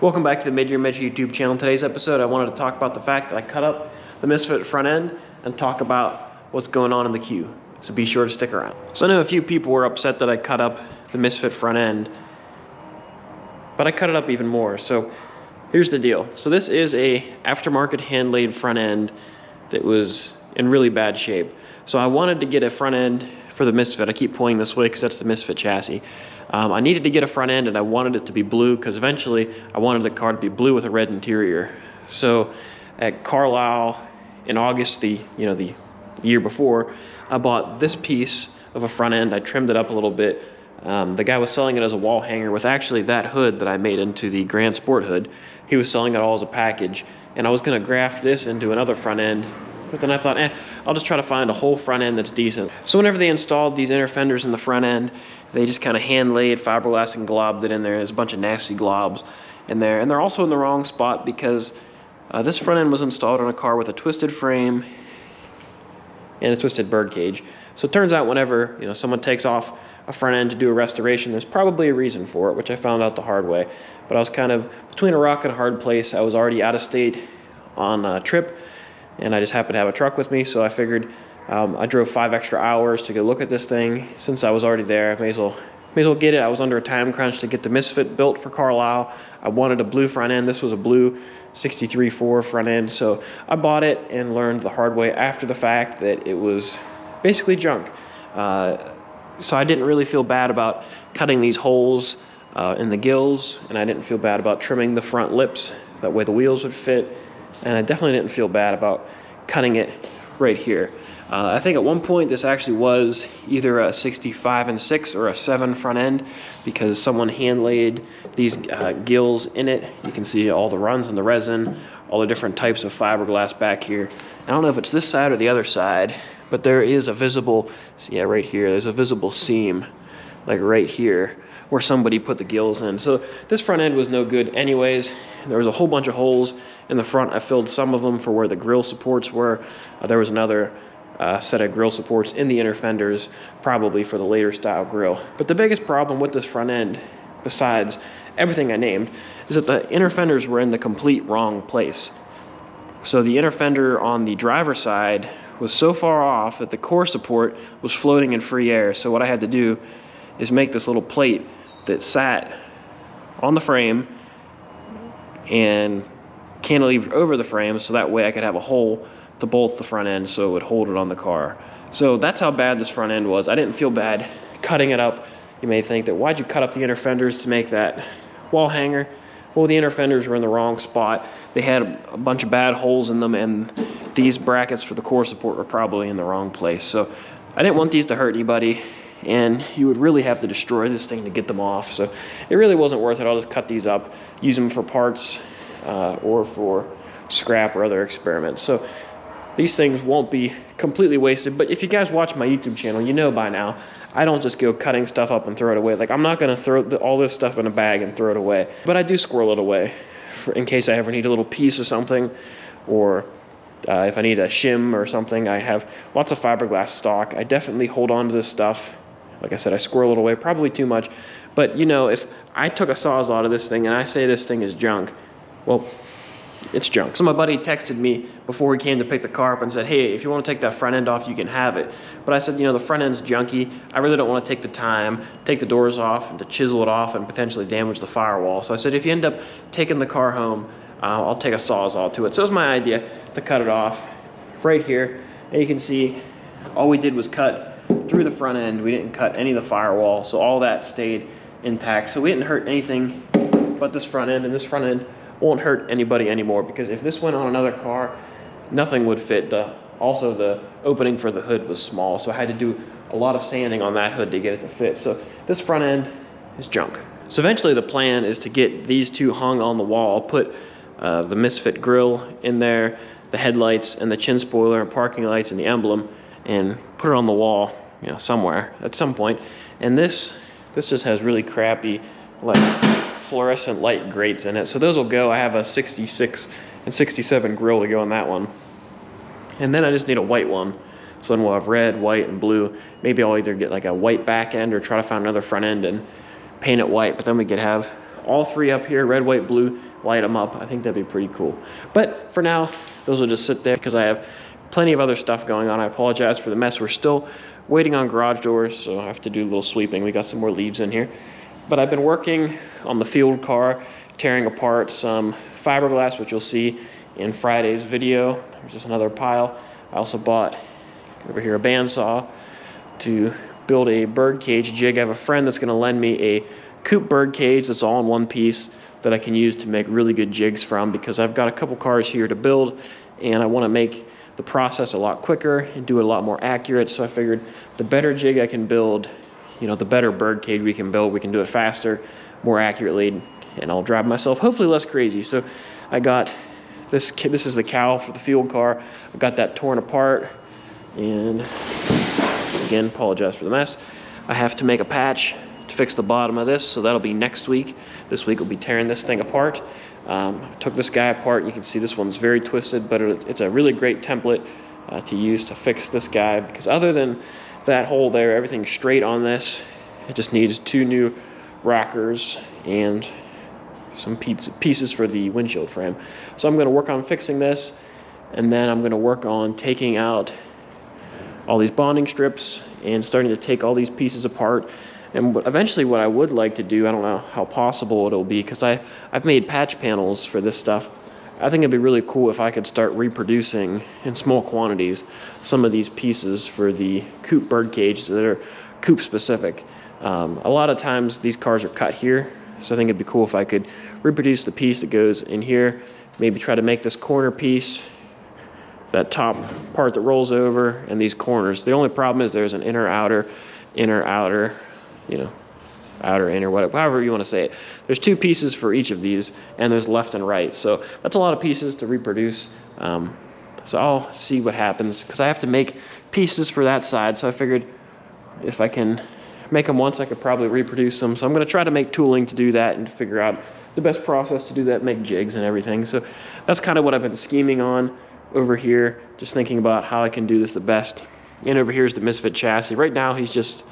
Welcome back to the Mid-Year YouTube channel. In today's episode, I wanted to talk about the fact that I cut up the Misfit front end and talk about what's going on in the queue. So be sure to stick around. So I know a few people were upset that I cut up the Misfit front end, but I cut it up even more. So here's the deal. So this is a aftermarket hand-laid front end that was in really bad shape. So I wanted to get a front end for the Misfit. I keep pointing this way because that's the Misfit chassis. I needed to get a front end and I wanted it to be blue because eventually I wanted the car to be blue with a red interior. So at Carlisle in August, the year before, I bought this piece of a front end. I trimmed it up a little bit. The guy was selling it as a wall hanger with actually that hood that I made into the Grand Sport hood. He was selling it all as a package, and I was going to graft this into another front end, but then I thought, I'll just try to find a whole front end that's decent. So whenever they installed these inner fenders in the front end, they just kind of hand-laid fiberglass and globbed it in there. There's a bunch of nasty globs in there, and they're also in the wrong spot because this front end was installed on a car with a twisted frame and a twisted bird cage. So it turns out whenever someone takes off a front end to do a restoration, there's probably a reason for it, which I found out the hard way. But I was kind of between a rock and a hard place. I was already out of state on a trip, and I just happened to have a truck with me, so I figured I drove 5 extra hours to go look at this thing. Since I was already there, I may as well get it. I was under a time crunch to get the Misfit built for Carlisle. I wanted a blue front end. This was a blue 63.4 front end, so I bought it and learned the hard way after the fact that it was basically junk. So I didn't really feel bad about cutting these holes in the gills, and I didn't feel bad about trimming the front lips. That way the wheels would fit, and I definitely didn't feel bad about cutting it right here. I think at one point this actually was either a 65/6 or a 7 front end because someone hand laid these gills in it. You can see all the runs in the resin, all the different types of fiberglass back here. I don't know if it's this side or the other side, but there is a visible, right here, there's a visible seam, like right here, where somebody put the gills in. So this front end was no good anyways. There was a whole bunch of holes in the front. I filled some of them for where the grill supports were. There was another set of grill supports in the inner fenders, probably for the later style grill. But the biggest problem with this front end, besides everything I named, is that the inner fenders were in the complete wrong place. So the inner fender on the driver's side was so far off that the core support was floating in free air. So what I had to do is make this little plate that sat on the frame and cantilevered over the frame, so that way I could have a hole to bolt the front end so it would hold it on the car. So that's how bad this front end was. I didn't feel bad cutting it up. You may think that, why'd you cut up the inner fenders to make that wall hanger? Well, the inner fenders were in the wrong spot. They had a bunch of bad holes in them, and these brackets for the core support were probably in the wrong place. So I didn't want these to hurt anybody, and you would really have to destroy this thing to get them off. So it really wasn't worth it. I'll just cut these up, use them for parts or for scrap or other experiments. So these things won't be completely wasted. But if you guys watch my YouTube channel, you know by now, I don't just go cutting stuff up and throw it away. Like, I'm not gonna throw all this stuff in a bag and throw it away. But I do squirrel it away in case I ever need a little piece of something, or if I need a shim or something. I have lots of fiberglass stock. I definitely hold on to this stuff. Like I said, I squirrel it away, probably too much. But if I took a Sawzall out of this thing and I say this thing is junk, well, it's junk. So my buddy texted me before he came to pick the car up and said, hey, if you want to take that front end off, you can have it. But I said, the front end's junky. I really don't want to take the time, take the doors off, and to chisel it off and potentially damage the firewall. So I said, if you end up taking the car home, I'll take a Sawzall to it. So it was my idea to cut it off right here. And you can see all we did was cut through the front end. We didn't cut any of the firewall, so all that stayed intact. So we didn't hurt anything but this front end, and this front end won't hurt anybody anymore, because if this went on another car, nothing would fit. Also the opening for the hood was small, so I had to do a lot of sanding on that hood to get it to fit. So this front end is junk. So eventually the plan is to get these two hung on the wall, put the Misfit grill in there, the headlights and the chin spoiler and parking lights and the emblem, and put it on the wall, somewhere at some point. And this just has really crappy, like, fluorescent light grates in it. So those will go. I have a 66 and 67 grill to go on that one. And then I just need a white one. So then we'll have red, white, and blue. Maybe I'll either get like a white back end or try to find another front end and paint it white. But then we could have all three up here, red, white, blue, light them up. I think that'd be pretty cool. But for now, those will just sit there because I have plenty of other stuff going on. I apologize for the mess. We're still waiting on garage doors, so I have to do a little sweeping. We got some more leaves in here. But I've been working on the field car, tearing apart some fiberglass, which you'll see in Friday's video. There's just another pile. I also bought over here a bandsaw to build a bird cage jig. I have a friend that's going to lend me a coupe bird cage that's all in one piece that I can use to make really good jigs from, because I've got a couple cars here to build and I want to make the process a lot quicker and do it a lot more accurate. So I figured the better jig I can build, you know, the better bird cage we can build. We can do it faster, more accurately, and I'll drive myself hopefully less crazy. So I got this is the cowl for the field car. I got that torn apart, and again, apologize for the mess. I have to make a patch to fix the bottom of this, so that'll be next week. This week we'll be tearing this thing apart. I took this guy apart. You can see this one's very twisted, but it's a really great template to use to fix this guy, because other than that hole there, everything's straight on this. It just needs 2 new rockers and some pieces for the windshield frame. So I'm going to work on fixing this, and then I'm going to work on taking out all these bonding strips and starting to take all these pieces apart. And eventually what I would like to do, I don't know how possible it'll be, because I've made patch panels for this stuff. I think it'd be really cool if I could start reproducing in small quantities some of these pieces for the coupe bird cage that are coupe specific. A lot of times these cars are cut here, so I think it'd be cool if I could reproduce the piece that goes in here, maybe try to make this corner piece, that top part that rolls over, and these corners. The only problem is there's an inner, outer, you know, outer, inner, whatever, however you want to say it. There's 2 pieces for each of these, and there's left and right. So that's a lot of pieces to reproduce. So I'll see what happens, because I have to make pieces for that side. So I figured if I can make them once, I could probably reproduce them. So I'm going to try to make tooling to do that and figure out the best process to do that, make jigs and everything. So that's kind of what I've been scheming on over here, just thinking about how I can do this the best. And over here is the Misfit chassis. Right now he's just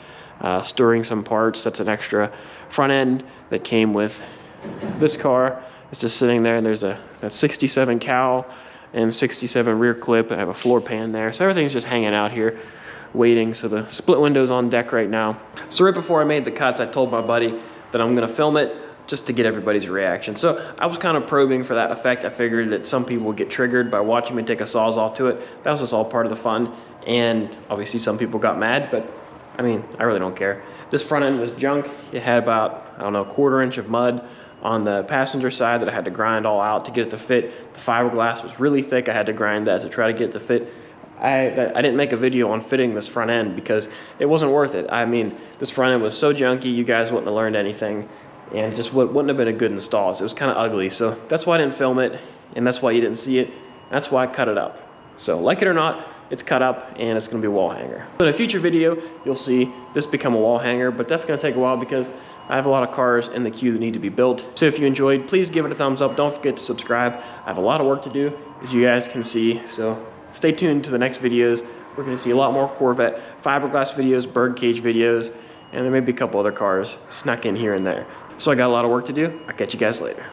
storing some parts. That's an extra front end that came with this car. It's just sitting there, and there's that 67 cowl and 67 rear clip. I have a floor pan there. So everything's just hanging out here waiting. So the split window's on deck right now. So right before I made the cuts, I told my buddy that I'm gonna film it just to get everybody's reaction. So I was kind of probing for that effect. I figured that some people would get triggered by watching me take a Sawzall to it. That was just all part of the fun. And obviously some people got mad, but I mean, I really don't care. This front end was junk. It had about, I don't know, 1/4 inch of mud on the passenger side that I had to grind all out to get it to fit. The fiberglass was really thick. I had to grind that to try to get it to fit. I didn't make a video on fitting this front end because it wasn't worth it. I mean, this front end was so junky, you guys wouldn't have learned anything, and it just wouldn't have been a good install. So it was kind of ugly. So that's why I didn't film it, and that's why you didn't see it. That's why I cut it up. So like it or not, it's cut up and it's gonna be a wall hanger. So in a future video, you'll see this become a wall hanger, but that's gonna take a while because I have a lot of cars in the queue that need to be built. So if you enjoyed, please give it a thumbs up. Don't forget to subscribe. I have a lot of work to do, as you guys can see. So stay tuned to the next videos. We're gonna see a lot more Corvette fiberglass videos, birdcage videos, and there may be a couple other cars snuck in here and there. So I got a lot of work to do. I'll catch you guys later.